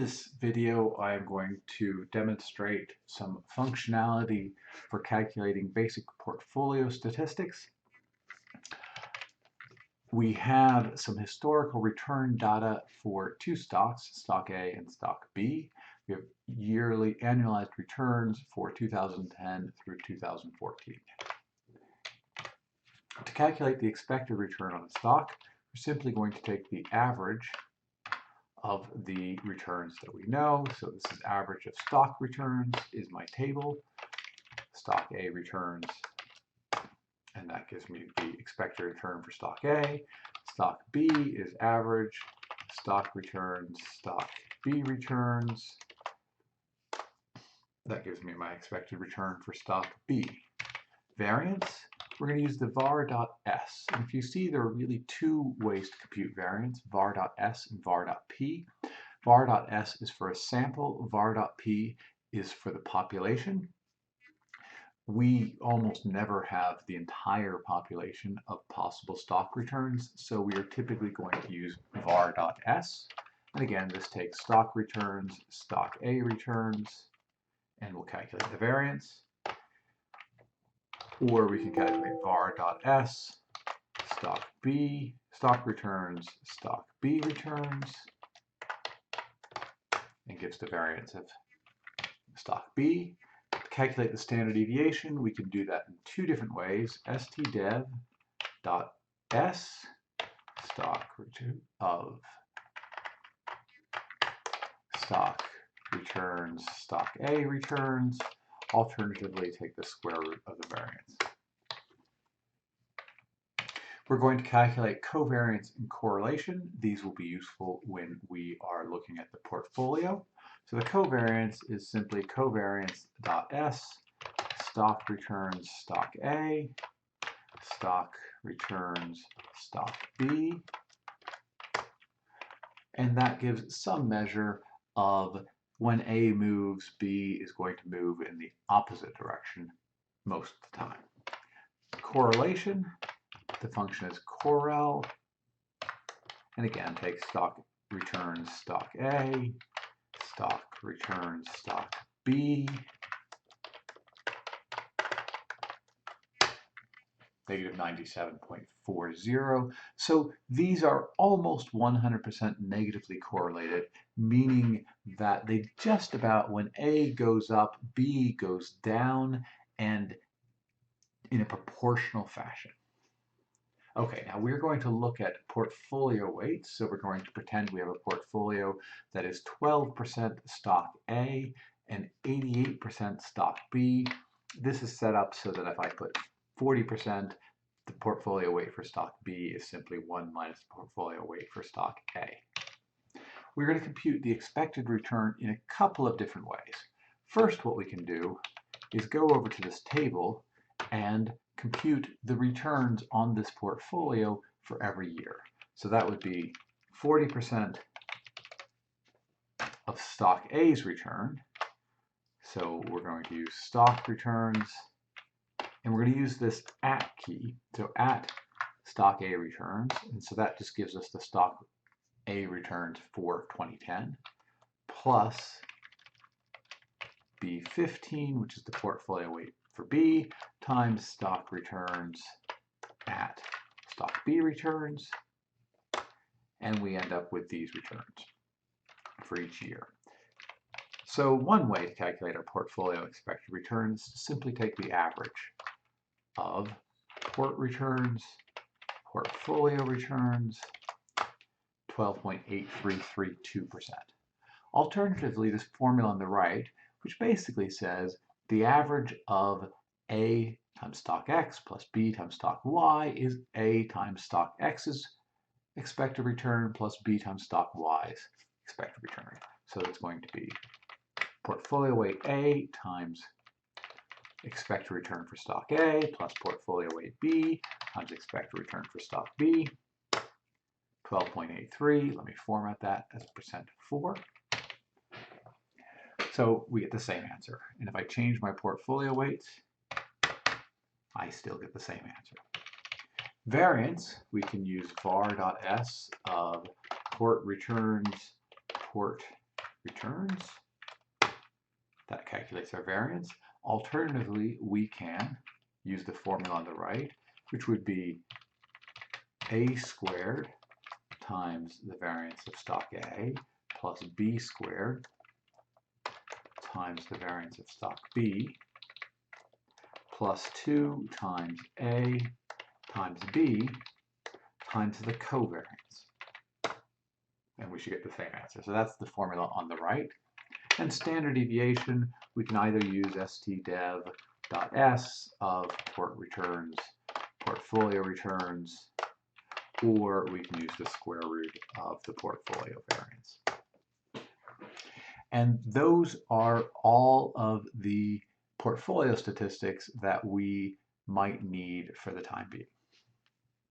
this video, I'm going to demonstrate some functionality for calculating basic portfolio statistics. We have some historical return data for two stocks, stock A and stock B. We have yearly annualized returns for 2010 through 2014. To calculate the expected return on a stock, we're simply going to take the average of the returns that we know. So this is average of stock returns is my table. Stock A returns, and that gives me the expected return for stock A. Stock B is average. Stock returns, stock B returns. That gives me my expected return for stock B. Variance, we're going to use the var.s. And if you see, there are really two ways to compute variance, var.s and var.p. var.s is for a sample, var.p is for the population. We almost never have the entire population of possible stock returns, so we are typically going to use var.s. And again, this takes stock returns, stock A returns, and we'll calculate the variance. Or we can calculate var.s, stock B, stock returns, stock B returns, and gives the variance of stock B. To calculate the standard deviation, we can do that in two different ways. stdev.s, stock return of stock returns, stock A returns. Alternatively, take the square root of the variance. We're going to calculate covariance and correlation. These will be useful when we are looking at the portfolio. So the covariance is simply covariance.s, stock returns stock A, stock returns stock B, and that gives some measure of when A moves, B is going to move in the opposite direction most of the time. Correlation, the function is correl, and again, take stock returns stock A, stock returns stock B, negative 97.40. So these are almost 100% negatively correlated, meaning that they just about, when A goes up, B goes down, and in a proportional fashion. Okay, now we're going to look at portfolio weights. So we're going to pretend we have a portfolio that is 12% stock A and 88% stock B. This is set up so that if I put 40%, the portfolio weight for stock B is simply 1 minus the portfolio weight for stock A. We're going to compute the expected return in a couple of different ways. First, what we can do is go over to this table and compute the returns on this portfolio for every year. So that would be 40% of stock A's return. So we're going to use stock returns, and we're going to use this at key, so at stock A returns, and so that just gives us the stock A returns for 2010, plus B15, which is the portfolio weight for B, times stock returns at stock B returns, and we end up with these returns for each year. So one way to calculate our portfolio expected returns is to simply take the average of port returns, portfolio returns, 12.8332%. Alternatively, this formula on the right, which basically says the average of A times stock X plus B times stock Y is A times stock X's expected return plus B times stock Y's expected return. So it's going to be portfolio weight A times expected return for stock A plus portfolio weight B times expected return for stock B, 12.83. Let me format that as %4. So we get the same answer. And if I change my portfolio weights, I still get the same answer. Variance, we can use var.s of port returns returns. That calculates our variance. Alternatively, we can use the formula on the right, which would be A squared times the variance of stock A plus B squared times the variance of stock B plus 2 times A times B times the covariance. And we should get the same answer. So that's the formula on the right. And standard deviation, we can either use stdev.s of portfolio returns, or we can use the square root of the portfolio variance. And those are all of the portfolio statistics that we might need for the time being.